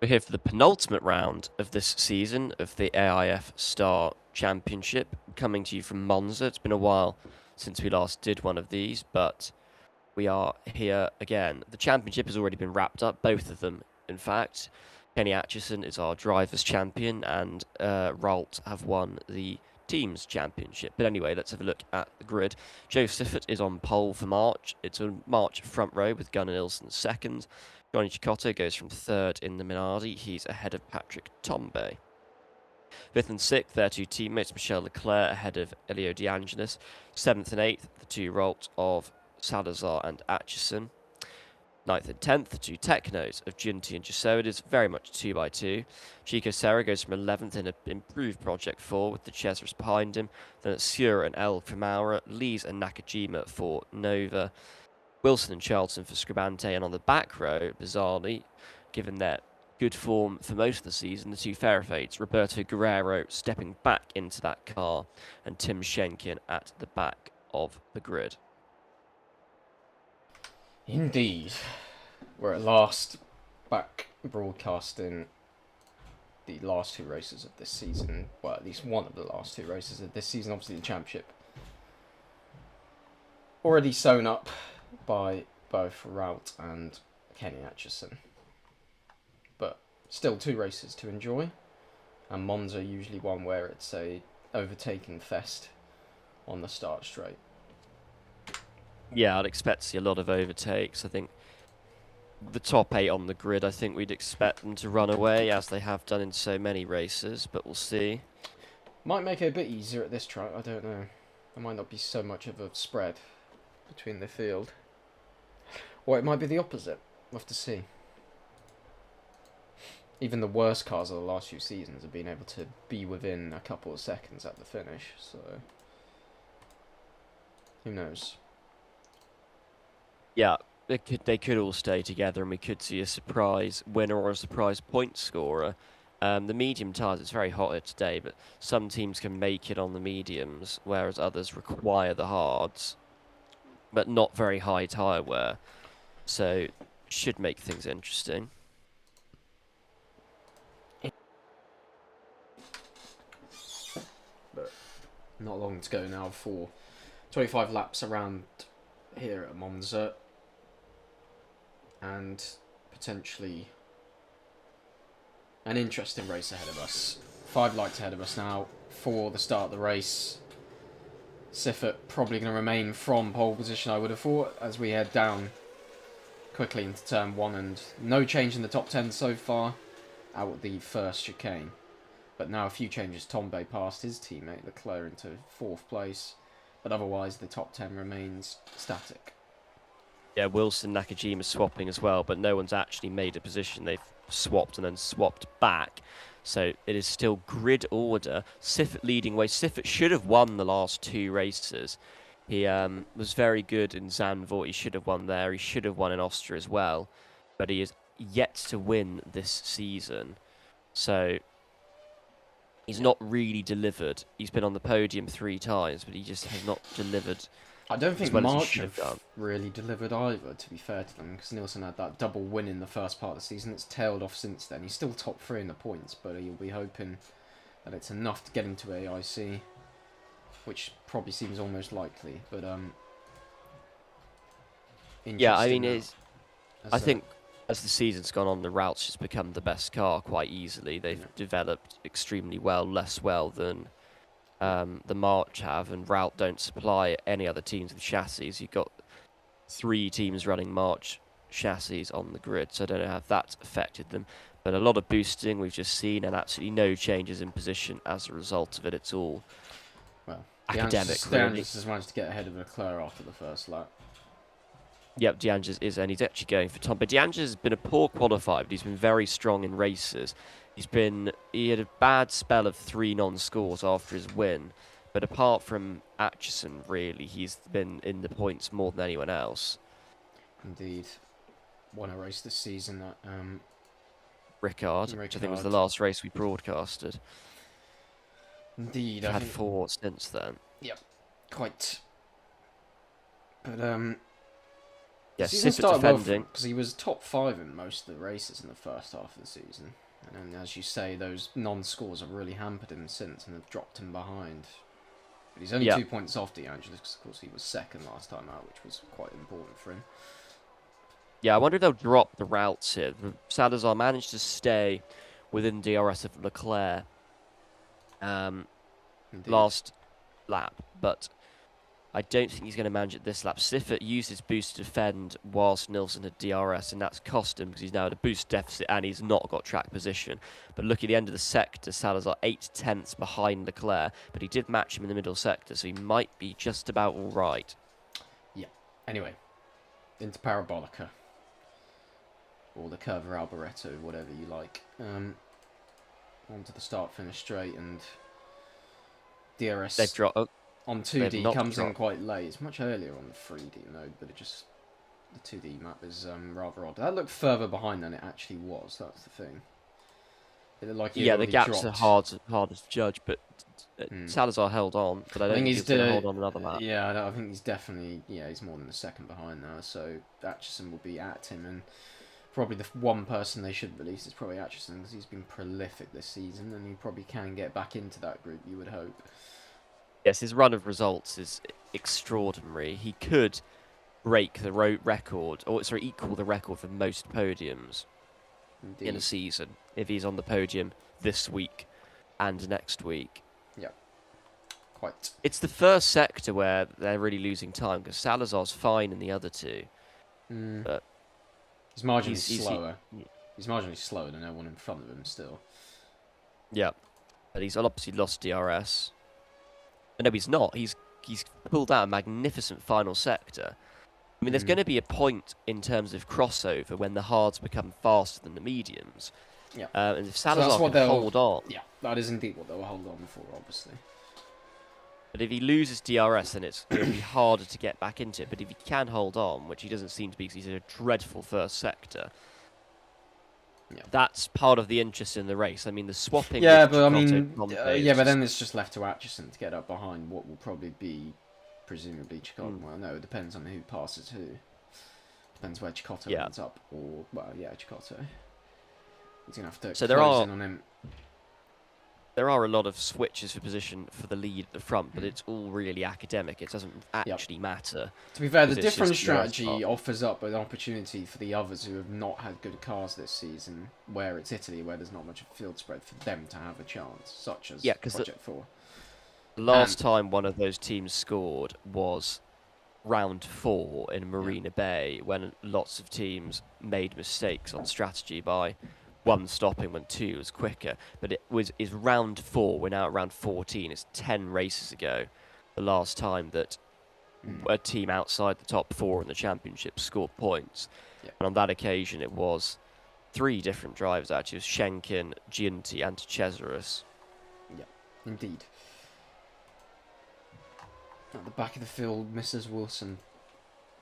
We're here for the penultimate round of this season of the AIF Star Championship, coming to you from Monza. It's been a while since we last did one of these, but we are here again. The championship has already been wrapped up, both of them, in fact. Kenny Atchison is our drivers' champion, and Ralt have won the team's championship. But anyway, let's have a look at the grid. Joe Siffert is on pole for March. It's a March front row with Gunnar Nilsson second. Johnny Chicotto goes from third in the Minardi. He's ahead of Patrick Tombe. Fifth and sixth, their two teammates, Michel Leclerc ahead of Elio De Angelis. Seventh and eighth, the two Ralt of Salazar and Atchison. Ninth and 10th, the two Technos of Ginty and Giuseppe. It is very much 2x2. Chico Serra goes from 11th in an improved Project 4 with the Cesarus behind him. Then it's Sura and El for Maura, Lees and Nakajima for Nova, Wilson and Charlton for Scribante, and on the back row, bizarrely, given their good form for most of the season, the two Ferrafades, Roberto Guerrero stepping back into that car, and Tim Schenkin at the back of the grid. Indeed. We're at last back broadcasting the last two races of this season. Well, at least one of the last two races of this season. Obviously the championship already sewn up by both Rout and Kenny Atchison. But still two races to enjoy. And Monza usually one where it's a overtaking fest on the start straight. Yeah, I'd expect to see a lot of overtakes. I think the top 8 on the grid, I think we'd expect them to run away, as they have done in so many races, but we'll see. Might make it a bit easier at this track, I don't know. There might not be so much of a spread between the field. Or it might be the opposite. We'll have to see. Even the worst cars of the last few seasons have been able to be within a couple of seconds at the finish, so who knows? Yeah, they could all stay together, and we could see a surprise winner or a surprise point scorer. The medium tyres, it's very hot here today, but some teams can make it on the mediums, whereas others require the hards, but not very high tyre wear. So, should make things interesting. But not long to go now for 25 laps around here at Monza. And potentially an interesting race ahead of us. 5 lights ahead of us now for the start of the race. Siffert probably going to remain from pole position, I would have thought, as we head down quickly into turn 1, and no change in the top 10 so far out of the first chicane. But now a few changes. Tombe passed his teammate Leclerc into 4th place, but otherwise the top 10 remains static. Yeah, Wilson, Nakajima swapping as well, but no one's actually made a position. They've swapped and then swapped back. So it is still grid order. Siffert leading way. Siffert should have won the last 2 races. He was very good in Zandvoort. He should have won there. He should have won in Austria as well. But he is yet to win this season. So he's not really delivered. He's been on the podium 3 times, but he just has not delivered. I don't think well March have really delivered either, to be fair to them, because Nielsen had that double win in the first part of the season. It's tailed off since then. He's still top 3 in the points, but he'll be hoping that it's enough to get him to AIC, which probably seems almost likely. But yeah, I mean, I think as the season's gone on, the Rout's just become the best car quite easily. They've developed extremely well, less well than the March have, and Rout don't supply any other teams with chassis. You've got 3 teams running March chassis on the grid, so I don't know how that's affected them. But a lot of boosting we've just seen, and absolutely no changes in position as a result of it. It's all academic, really. DeAngelis has managed to get ahead of Leclerc after the first lap. Yep, DeAngelis is, and he's actually going for Tom. But DeAngelis has been a poor qualifier, but he's been very strong in races. He had a bad spell of 3 non-scores after his win, but apart from Atchison, really, he's been in the points more than anyone else. Indeed. Won a race this season at Ricard, which I think was the last race we broadcasted. Indeed. I've had 4 since then. Yep, quite. But Yeah, The season Siffer started well defending. because he was top 5 in most of the races in the first half of the season. And then, as you say, those non-scores have really hampered him since and have dropped him behind. But he's only Yeah. 2 points off De Angelis because, of course, he was second last time out, which was quite important for him. Yeah, I wonder if they'll drop the routes here. Salazar managed to stay within DRS of Leclerc Indeed. last lap, but I don't think he's going to manage it this lap. Siffert used his boost to defend whilst Nilsson had DRS, and that's cost him because he's now at a boost deficit and he's not got track position. But look at the end of the sector, Salazar 8/10 behind Leclerc, but he did match him in the middle sector, so he might be just about all right. Yeah. Anyway, into Parabolica. Or the Curva Alboreto, whatever you like. Onto the start-finish straight, and DRS They've dropped. Oh, on 2D comes in dropped. quite late. It's much earlier on the 3D mode, but the 2D map is rather odd. That looked further behind than it actually was. That's the thing. It looked like Yeah, the gaps dropped. are hard to judge, but Salazar held on. But I don't think he's going to hold on another lap. Yeah, I think he's definitely he's more than a second behind now. So Atchison will be at him, and probably the one person they should release is probably Atchison because he's been prolific this season, and he probably can get back into that group. You would hope. Yes, his run of results is extraordinary. He could break the record, or sorry, equal the record for most podiums Indeed. in a season if he's on the podium this week and next week. Yeah, quite. It's the first sector where they're really losing time because Salazar's fine in the other two, but he's marginally slower. He's marginally slower than everyone in front of him still. Yeah, but he's obviously lost DRS. No, he's not. He's pulled out a magnificent final sector. I mean, there's going to be a point in terms of crossover when the hards become faster than the mediums. Yeah. And if Salazar can hold on... Yeah, that is indeed what they'll hold on for, obviously. But if he loses DRS, then it'll be harder to get back into it. But if he can hold on, which he doesn't seem to be because he's in a dreadful first sector, that's part of the interest in the race. I mean, the swapping... Yeah, but I mean... but then it's just left to Atchison to get up behind what will probably be, presumably, Chicotto. Well, no, it depends on who passes who. Depends where Chicotto ends up. Or, well, yeah, Chicotto. He's going to have to close in on him. There are a lot of switches for position for the lead at the front, but it's all really academic. It doesn't actually matter. To be fair, the different strategy offers up an opportunity for the others who have not had good cars this season, where it's Italy, where there's not much field spread, for them to have a chance, such as Project 4. The last time one of those teams scored was round 4 in Marina Bay, when lots of teams made mistakes on strategy by... one stopping when 2 was quicker, but is round 4. We're now at round 14. It's 10 races ago, the last time that a team outside the top 4 in the championship scored points. And on that occasion, it was 3 different drivers actually. It was Schenken, Giunti, and Cesaris. Yeah, indeed. At the back of the field, Mrs. Wilson,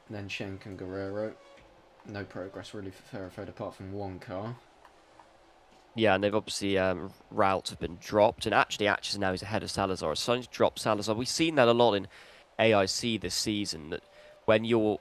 then Schenken, Guerrero. No progress really for Fairfield apart from one car. Yeah, and they've obviously routes have been dropped, and actually Atchison now is ahead of Salazar. It's starting to drop Salazar. We've seen that a lot in AIC this season, that when you're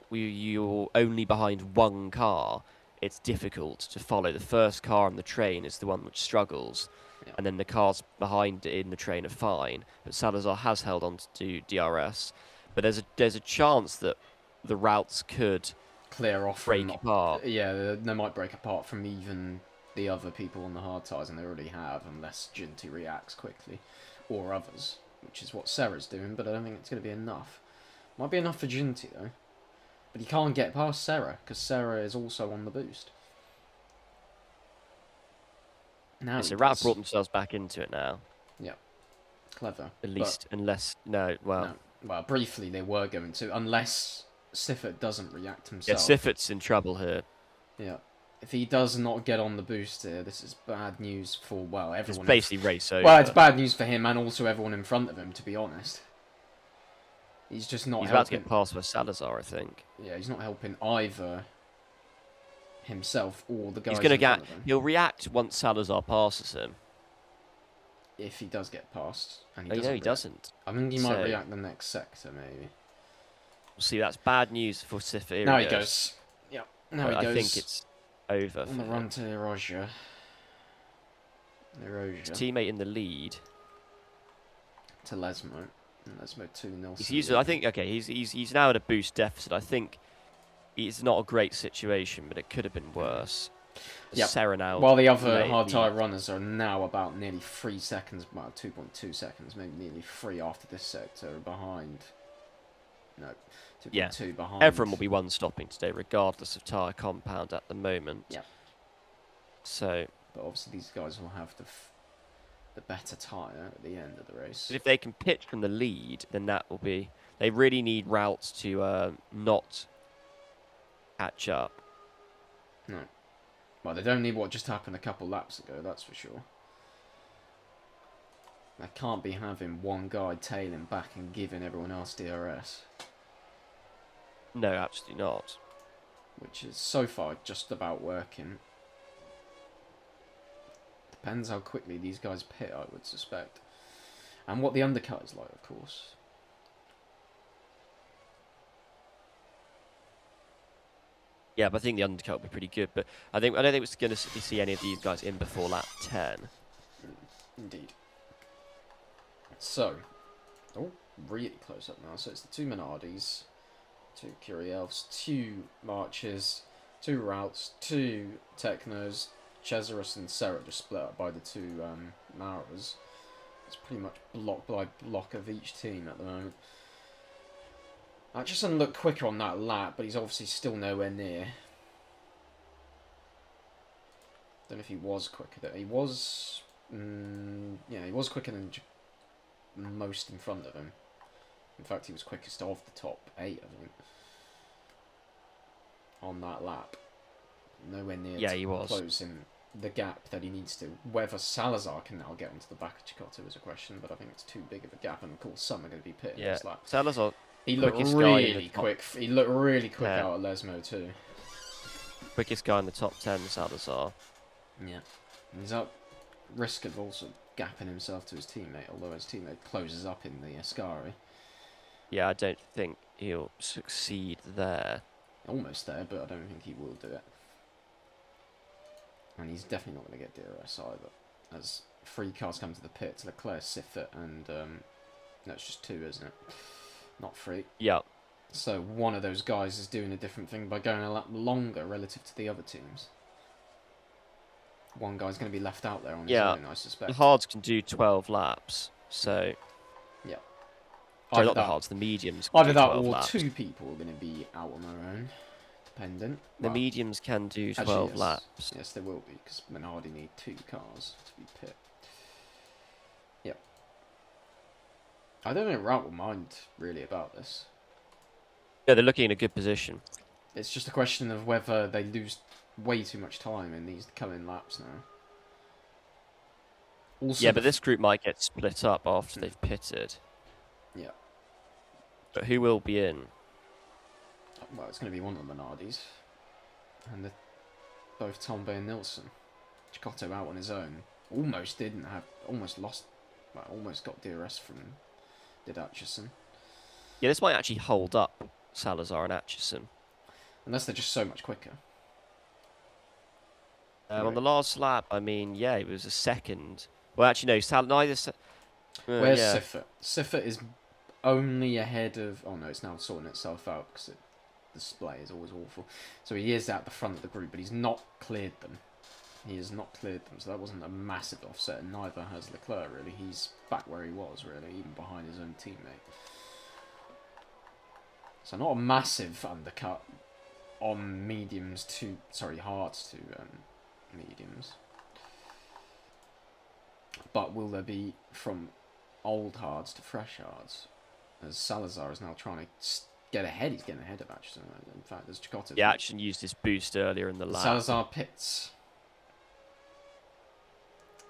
only behind one car, it's difficult to follow. The first car on the train is the one which struggles, and then the cars behind it in the train are fine. But Salazar has held on to DRS, but there's a chance that the routes could clear off, break apart. Yeah, they might break apart from even the other people on the hard tyres, and they already have, unless Giunti reacts quickly, or others, which is what Serra's doing, but I don't think it's going to be enough. Might be enough for Giunti, though. But he can't get past Serra, because Serra is also on the boost. Now so Rat brought themselves back into it now. Yeah. Clever. At least, Well, briefly they were going to, unless Siffert doesn't react himself. Yeah, Siffert's in trouble here. Yeah. If he does not get on the boost here, this is bad news for, well, everyone. It's basically race over. Well, it's bad news for him and also everyone in front of him, to be honest. He's just not He's helping. about to get past by Salazar, I think. Yeah, he's not helping either himself or the guys He's gonna in front of him. He'll react once Salazar passes him. If he does get past. And he doesn't. I think he might react the next sector, maybe. We'll see, that's bad news for Siffert. Now he goes. Now he I goes think it's over on for the him. run to Erosia. His teammate in the lead. To Lesmo. And Lesmo 2-0. He's used. I think okay. He's now at a boost deficit. I think it's not a great situation, but it could have been worse. Yep. Serenau. While the other hard tyre runners are now about nearly 3 seconds, well, 2.2 seconds, maybe nearly 3 after this sector behind. No, 2.2 behind. Everyone will be one stopping today, regardless of tyre compound at the moment. Yeah. So. But obviously these guys will have the better tyre at the end of the race. But if they can pitch from the lead, then that will be. They really need routes to not catch up. No. Well, they don't need what just happened a couple laps ago, that's for sure. They can't be having one guy tailing back and giving everyone else DRS. No, absolutely not. Which is so far just about working. Depends how quickly these guys pit, I would suspect. And what the undercut is like, of course. Yeah, but I think the undercut will be pretty good. But I don't think we're going to see any of these guys in before lap 10. Indeed. So, oh, really close up now. So it's the 2 Minardis, 2 Curielfs, 2 Marches, 2 Routes, 2 Technos, Cesaris and Serra just split up by the 2 Maras. It's pretty much block by block of each team at the moment. Atchison looked quicker on that lap, but he's obviously still nowhere near. Don't know if he was quicker. He was, yeah, he was quicker than most in front of him. In fact, he was quickest of the top 8, I think, on that lap. Nowhere near Yeah, he was closing the gap that he needs to. Whether Salazar can now get onto the back of Cicotto is a question, but I think it's too big of a gap, and of course some are going to be pitting this lap. Salazar. He looked really quick. He looked really quick out at Lesmo too. Quickest guy in the top 10, Salazar. Yeah. He's at risk of also gapping himself to his teammate, although his teammate closes up in the Ascari. Yeah, I don't think he'll succeed there. Almost there, but I don't think he will do it. And he's definitely not going to get DRS either. As 3 cars come to the pits, Leclerc, Siffert, and no, it's just 2, isn't it? Not 3. Yeah. So one of those guys is doing a different thing by going a lap longer relative to the other teams. One guy's going to be left out there on his own, I suspect. The hards can do 12 laps, so... Yeah. Sorry, not the hards, the mediums can either do 12 that or laps. 2 people are going to be out on their own, dependent. The mediums can do 12 actually, yes. laps. Yes, they will be, because Minardi need 2 cars to be pit. Yep. I don't think Rout will mind, really, about this. Yeah, they're looking in a good position. It's just a question of whether they lose way too much time in these coming laps now. Also, yeah, but this group might get split up after they've pitted. Yeah. But who will be in? Well, it's going to be one of the Minardis. And both Tombe and Nilsson. Cicotto out on his own. Almost lost, well, almost got DRS from Atchison. Yeah, this might actually hold up Salazar and Atchison. Unless they're just so much quicker. On the last lap, I mean, yeah, it was a second. Well, actually, no, neither... Where's Siffert? Siffert is only ahead of... Oh, no, it's now sorting itself out because the display is always awful. So he is at the front of the group, but he's not cleared them. He has not cleared them, so that wasn't a massive offset, and neither has Leclerc, really. He's back where he was, really, even behind his own teammate. So not a massive undercut on mediums to... Sorry, hards to mediums. But will there be from old hards to fresh hards? As Salazar is now trying to get ahead. He's getting ahead of Atchison. In fact, there's Cicotto. Yeah, Atchison used his boost earlier in the lap. Salazar pits.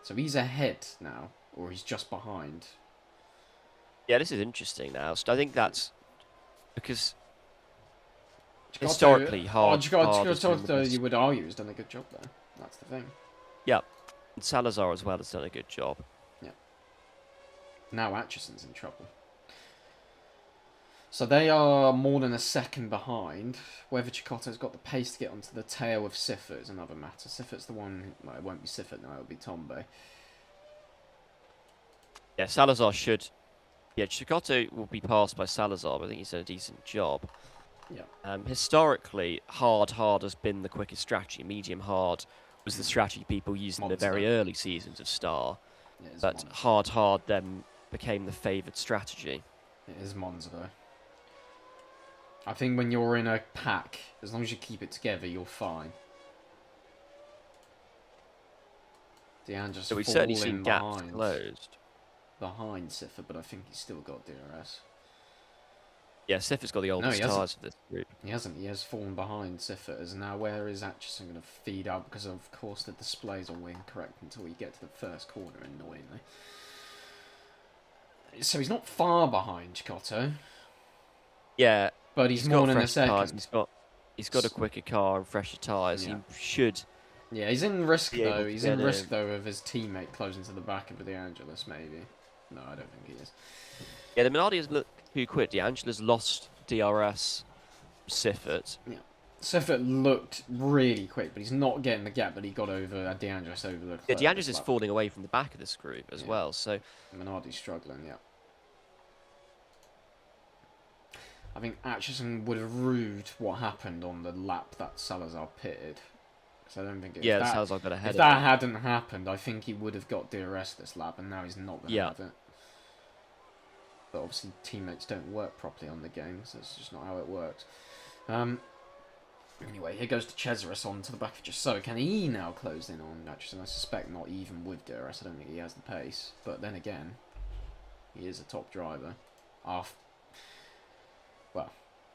So he's ahead now, or he's just behind. Yeah, this is interesting now. So I think that's because Cicotto, historically hard. Cicotto, you would argue, has done a good job there. That's the thing. Yeah, and Salazar as well has done a good job. 'em. Yeah. Now Atchison's in trouble. So they are more than a second behind. Whether Chicotto's got the pace to get onto the tail of Siffert is another matter. Siffert's the one... Well, it won't be Siffert now, it'll be Tombe. Yeah, Salazar should... Yeah, Chicotto will be passed by Salazar, but I think he's done a decent job. Yeah. Historically, hard has been the quickest strategy. Medium hard was the strategy people used in the very early seasons of Star. But hard then became the favoured strategy. It is Monza, though. I think when you're in a pack, as long as you keep it together, you're fine. Deanne just So we've certainly seen gaps closed. Behind Siffert, but I think he's still got DRS. Yeah, Siffert's got the oldest tyres of this group. He hasn't. He has fallen behind Siffert. As now, where is Atchison going to feed up? Because, of course, the displays are all incorrect until we get to the first corner, annoyingly. So he's not far behind Chicotto. Yeah. But he's more than a second. Tires. He's got a quicker car and fresher tyres. Yeah. He should... Yeah, he's in risk, though. He's in risk, though, of his teammate closing to the back of the Angelus, maybe. No, I don't think he is. Yeah, the Minardi has looked too quick. The Angelus lost DRS Siffert. Yeah. Siffert looked really quick, but he's not getting the gap that he got over De Angelis over the... Yeah, De Angelis is falling away from the back of this group as well, so... Minardi's struggling, yeah. I think Atchison would have rued what happened on the lap that Salazar pitted. Because I don't think... Salazar got ahead if that hadn't happened, I think he would have got DRS this lap, and now he's not going to have it. But obviously teammates don't work properly on the game, so that's just not how it works. Anyway, here goes to Cesaris on to the back of Jasso. Can he now close in on Atchison? I suspect not even with DRS. I don't think he has the pace. But then again, he is a top driver. Well,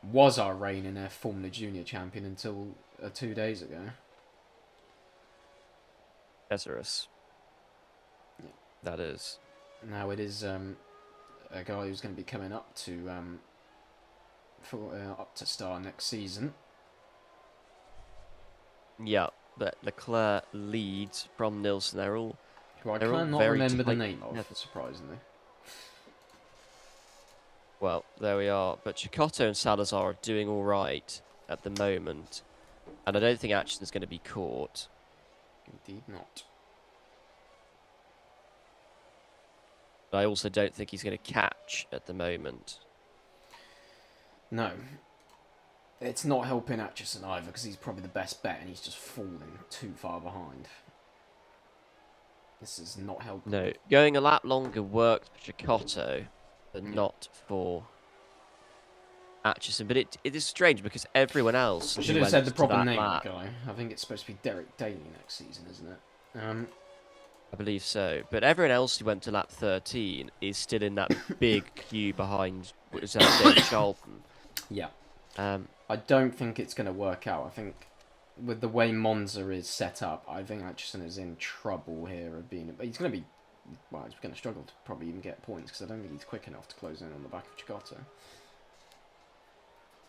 was our reigning Formula Junior champion until 2 days ago. Cesaris. Yeah. That is. Now it is a guy who's going to be coming up to up to Star next season. Yeah, but Leclerc leads from Nilsson. They're all. Who I cannot remember the name of, surprisingly. Well, there we are. But Chicotto and Salazar are doing all right at the moment, and I don't think Atchison's going to be caught. Indeed not. But I also don't think he's going to catch at the moment. No. It's not helping Atchison either, because he's probably the best bet, and he's just falling too far behind. This is not helping. No, going a lap longer worked for Chicotto, but not for Atchison. But it is strange, because everyone else... I should have said the proper name of the guy. I think it's supposed to be Derek Daly next season, isn't it? I believe so. But everyone else who went to lap 13 is still in that big queue behind Dave Charlton. Yeah. I don't think it's going to work out. I think with the way Monza is set up, I think Atchison is in trouble here of being... He's going to be... Well, he's going to struggle to probably even get points, because I don't think he's quick enough to close in on the back of Chicotto.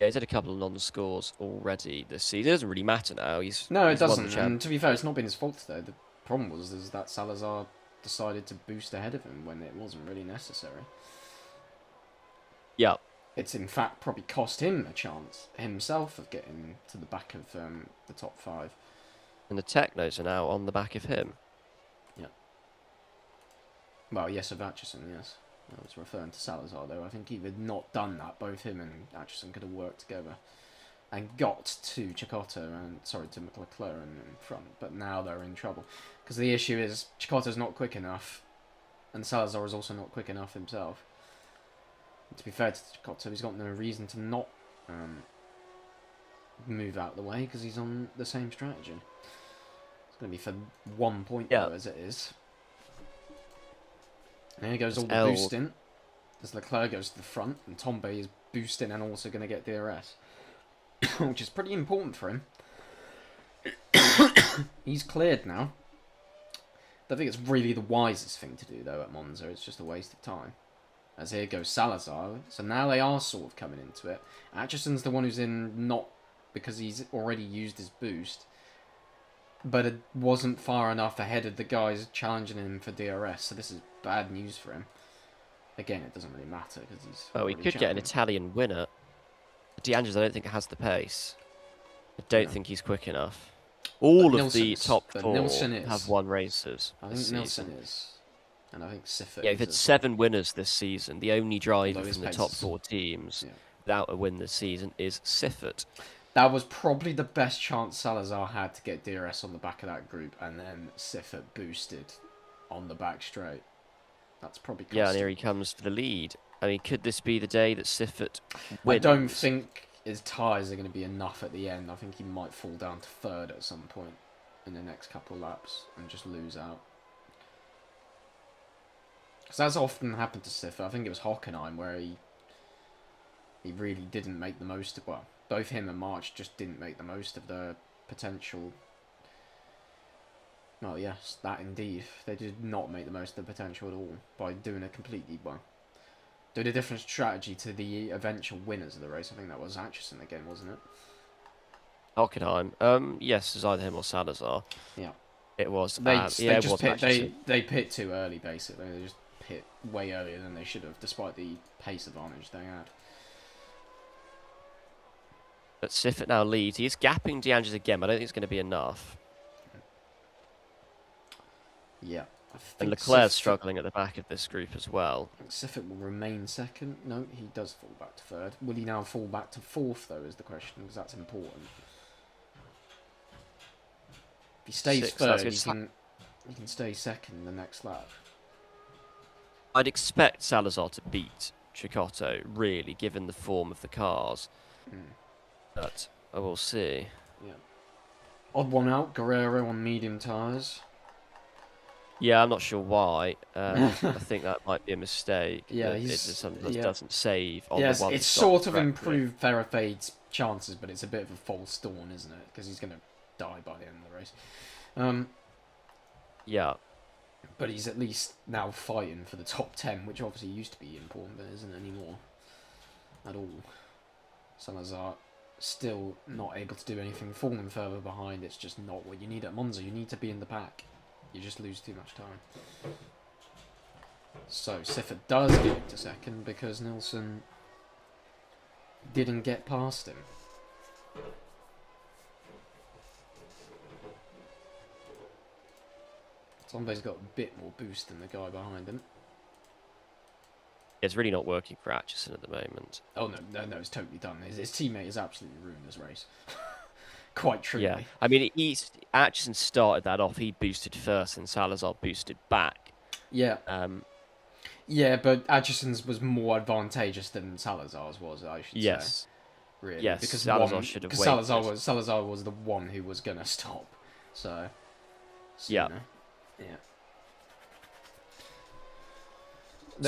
Yeah, he's had a couple of non-scores already this season. It doesn't really matter now. No, it doesn't. And to be fair, it's not been his fault today. The problem was that Salazar decided to boost ahead of him when it wasn't really necessary. Yeah. It's in fact probably cost him a chance himself of getting to the back of the top 5. And the Technos are now on the back of him. Yeah. Well, yes, of Atchison, yes. I was referring to Salazar, though. I think if he had not done that, both him and Atchison could have worked together and got to Chicotto and, sorry, to Leclerc in front. But now they're in trouble. Because the issue is Chicotto's not quick enough, and Salazar is also not quick enough himself. And to be fair to Chicotto, he's got no reason to not move out of the way, because he's on the same strategy. It's going to be for 1 point, though, as it is. And here goes all the boosting, as Leclerc goes to the front, and Tombe is boosting and also going to get DRS, which is pretty important for him. He's cleared now. I think it's really the wisest thing to do, though, at Monza. It's just a waste of time. As here goes Salazar. So now they are sort of coming into it. Atchison's the one who's in not because he's already used his boost, but it wasn't far enough ahead of the guys challenging him for DRS, so this is bad news for him. Again, it doesn't really matter because he's Oh, we already could get an champion. Italian winner. D'Angelo's, I don't think, has the pace. I don't No. think he's quick enough. But All of the Nilsson's. top But 4 Nilsson have is. won races I this think season. Nilsson is. And I think Siffert Yeah, is we've had as well. 7 winners this season. The only driver Although his from the pace top is. 4 teams Yeah. without a win this season is Siffert. That was probably the best chance Salazar had to get DRS on the back of that group, and then Siffert boosted on the back straight. That's probably cost Yeah, and here him. he comes for the lead. I mean, could this be the day that Siffert wins? I don't think his tyres are going to be enough at the end. I think he might fall down to 3rd at some point in the next couple of laps and just lose out. Because that's often happened to Siffert. I think it was Hockenheim where he really didn't make the most of... Well, both him and March just didn't make the most of their potential. Well, yes, that indeed. They did not make the most of the potential at all by doing a completely... Well, doing a different strategy to the eventual winners of the race. I think that was Atchison again, wasn't it? Hockenheim. Yes, it was either him or Salazar. Yeah. It was. They Yeah, it just was pit, Atchison. they pit too early, basically. They just pit way earlier than they should have, despite the pace advantage they had. But Siffert now leads. He is gapping D'Angelo's again, but I don't think it's going to be enough. Yeah. I And think Leclerc's struggling at the back of this group as well. Siffert will remain 2nd. No, he does fall back to 3rd. Will he now fall back to 4th, though, is the question, because that's important. If he stays 3rd, he can stay 2nd the next lap. I'd expect Salazar to beat Cecotto, really, given the form of the cars. But I will see. Yeah. Odd one out, Guerrero on medium tyres. Yeah, I'm not sure why. I think that might be a mistake. Yeah, it doesn't save on the one. It's sort of improved Verifade's chances, but it's a bit of a false dawn, isn't it? Because he's going to die by the end of the race. Yeah. But he's at least now fighting for the top 10, which obviously used to be important, but isn't anymore at all. Salazar still not able to do anything, falling further behind. It's just not what you need at Monza. You need to be in the pack. You just lose too much time. So Siffert does get into 2nd because Nilsson didn't get past him. Somebody's got a bit more boost than the guy behind him. It's really not working for Atchison at the moment. Oh, no, it's totally done. His teammate has absolutely ruined this race. Quite truly. Yeah, I mean, Atchison started that off. He boosted first and Salazar boosted back. Yeah. Yeah, but Atchison's was more advantageous than Salazar's was, I should say. Really. Yes, because Salazar should have waited. Salazar was the one who was going to stop. So yeah. You know, yeah.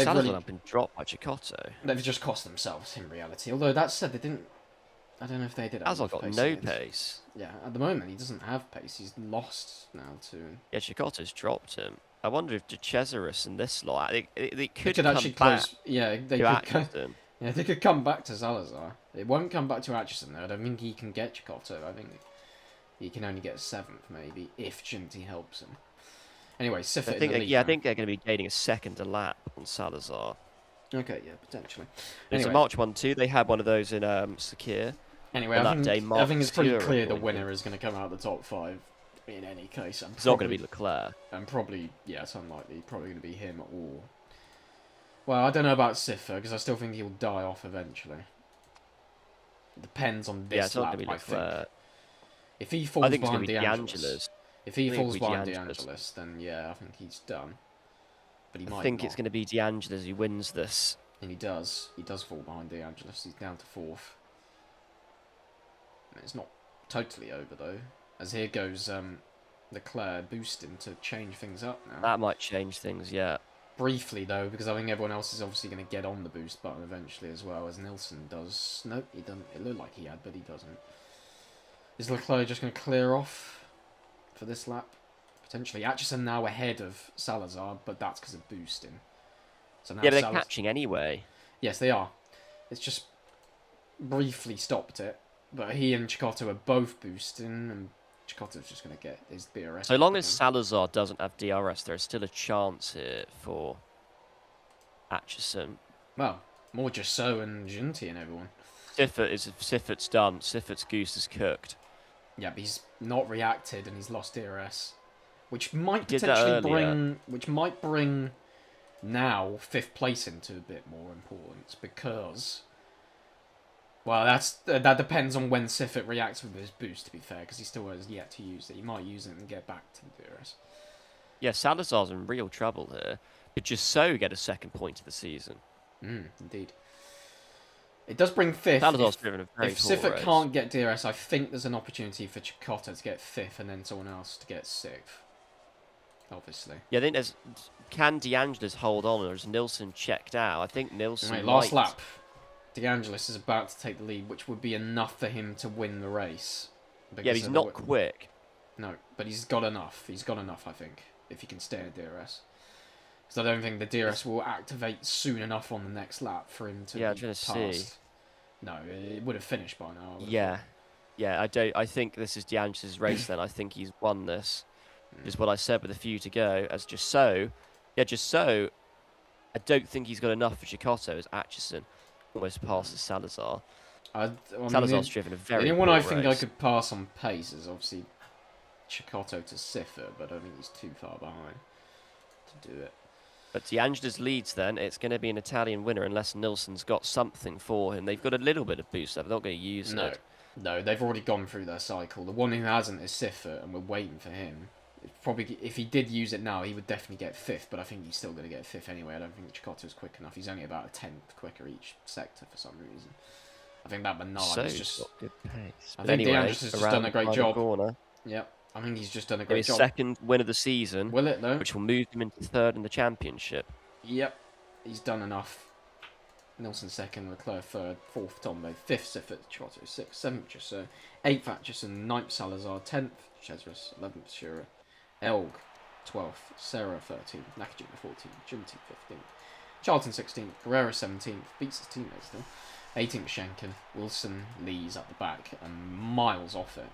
Salazar have been dropped by Cecotto. They've just cost themselves in reality. Although that said, they didn't. I don't know if they did. Salazar got no pace. Yeah, at the moment he doesn't have pace. He's lost now to. Yeah, Cecotto's dropped him. I wonder if De Cesaris and this lot, they could come actually back. Yeah, they could come back to Salazar. It won't come back to Atchison though. I don't think he can get Cecotto. I think he can only get 7th maybe if Ginty helps him. Anyway, Siffert in the lead. Yeah, I think they're going to be gaining a 2nd a lap on Salazar. Okay, yeah, potentially. It's a March 1-2. They had one of those in Sakir. Anyway, I think it's pretty clear the winner is going to come out of the top 5 in any case. It's not going to be Leclerc. And probably, yeah, it's unlikely. Probably going to be him or... Well, I don't know about Siffert because I still think he'll die off eventually. It depends on this lap, I think. If he falls behind DeAngelis... If he falls behind DeAngelis, then yeah, I think he's done. But he might not. I think it's going to be DeAngelis who wins this. And he does. He does fall behind DeAngelis. He's down to 4th. And it's not totally over, though. As here goes Leclerc boosting to change things up now. That might change things, yeah. Briefly, though, because I think everyone else is obviously going to get on the boost button eventually as well, as Nilsson does. Nope, he doesn't. It looked like he had, but he doesn't. Is Leclerc just going to clear off for this lap? Potentially. Atchison now ahead of Salazar, but that's because of boosting. So now yeah, they're catching anyway. Yes, they are. It's just briefly stopped it, but he and Cecotto are both boosting, and Cecotto's just going to get his DRS. So long as Salazar doesn't have DRS, there is still a chance here for Atchison. Well, more just so and Junti and everyone. Siffert's done. Siffert's goose is cooked. Yeah, but he's not reacted and he's lost DRS. Which He might did that potentially earlier. bring now 5th place into a bit more importance because, well, that depends on when Siffert reacts with his boost. To be fair, because he still has yet to use it. He might use it and get back to the DRS. Yeah, Salazar's in real trouble here. Could just so get a 2nd point of the season. Indeed. It does bring 5th. Salazar's driven a very If poor Siffert race. can't get DRS, I think there's an opportunity for Chicotto to get 5th and then someone else to get 6th. Obviously. Yeah, I think there's... Can DeAngelis hold on, or is Nilsson checked out? I think Nilsson Right, might... last lap. DeAngelis is about to take the lead, which would be enough for him to win the race. Yeah, he's not quick. No, but he's got enough. He's got enough, I think, if he can stay in DRS. Because I don't think the DRS will activate soon enough on the next lap for him to be I'm trying to passed. see. No, it would have finished by now. Yeah. Yeah, I think this is DeAngelis' race then. I think he's won this. Is what I said with a few to go. As just so... Yeah, just so... I don't think he's got enough for Chicotto as Atchison almost passes Salazar. Salazar's driven a very The only poor one I think I race. could pass on pace is obviously Chicotto to Siffert, but I don't think he's too far behind to do it. But DeAngelis leads then. It's going to be an Italian winner unless Nilsson's got something for him. They've got a little bit of boost there. They're not going to use it. No, they've already gone through their cycle. The one who hasn't is Siffert, and we're waiting for him. Probably, if he did use it now, he would definitely get 5th, but I think he's still going to get 5th anyway. I don't think Chicotto's quick enough. He's only about a 10th quicker each sector for some reason. I think that Bernard is just... got good pace. I But think anyway, DeAngelis has just done a great job. Corner, Yep, I think he's just done a maybe great job. 2nd win of the season, Will it, though? which will move him into 3rd in the championship. Yep, he's done enough. Nilsson 2nd, Leclerc 3rd, 4th Tombe, 5th Siffert, Chicotto 6th, 7th Jusser, 8th Atchison, 9th Salazar, 10th Chesris, 11th Shura, Elg 12th, Sarah 13th, Nakajima 14th, Junti 15th, Charlton 16th, Guerrero 17th, beats his teammates still, 18th Schenken, Wilson Lee's at the back and miles off it.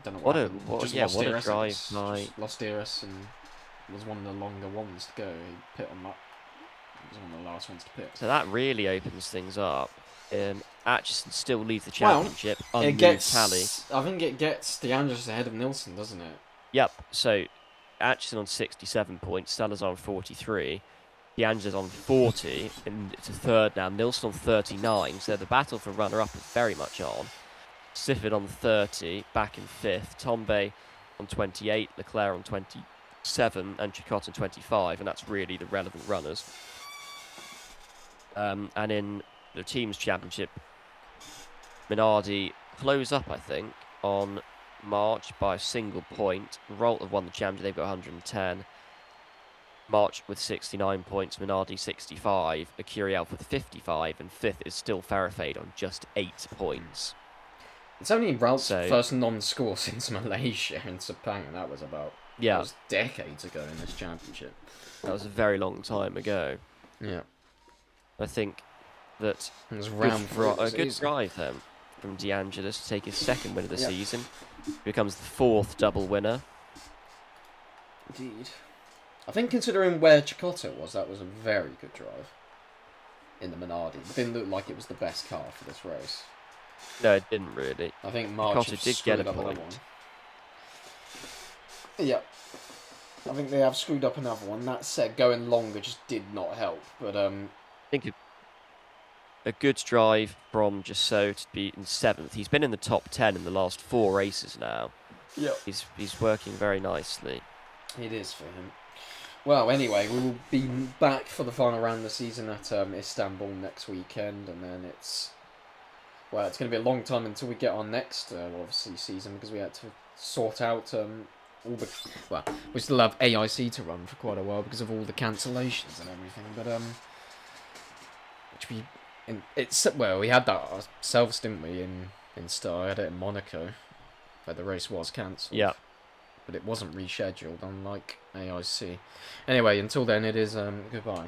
Don't know what happened. Just lost what a DRS, drive by... just lost DRS and was one of the longer ones to go. He pit on that. He was one of the last ones to pit. So that really opens things up. Atchison still leads the championship. It gets tally. I think it gets DeAngelis ahead of Nilsson, doesn't it? Yep. So Atchison on 67 points, Salazar on 43, DeAngelis on 40, and it's a 3rd now. Nilsson on 39. So the battle for runner-up is very much on. Siffert on 30, back in 5th. Tombe on 28, Leclerc on 27, and Chicotto on 25, and that's really the relevant runners. And in the team's championship, Minardi close up, I think, on March by a single point. Rolt have won the championship, they've got 110. March with 69 points, Minardi 65, Akiri with 55, and 5th is still Farafade on just 8 points. It's only Ralph's first non-score since Malaysia in Sepang, and that was about that was decades ago in this championship. That was a very long time ago. Yeah. I think that it was a good drive then from DeAngelis to take his 2nd win of the season. He becomes the 4th double winner. Indeed. I think considering where Chicotto was, that was a very good drive in the Minardi. It didn't look like it was the best car for this race. No, it didn't really. I think March did get a point. Yeah. I think they have screwed up another one. That said, going longer just did not help. But I think a good drive from Jusso to be in 7th. He's been in the top 10 in the last 4 races now. Yeah. He's working very nicely. It is for him. Well, anyway, we will be back for the final round of the season at Istanbul next weekend, and then it's going to be a long time until we get our next, obviously, season, because we had to sort out all the... Well, we still have AIC to run for quite a while because of all the cancellations and everything, but we had that ourselves, didn't we? In Star, I had it in Monaco, where the race was cancelled. Yeah. But it wasn't rescheduled, unlike AIC. Anyway, until then, it is goodbye.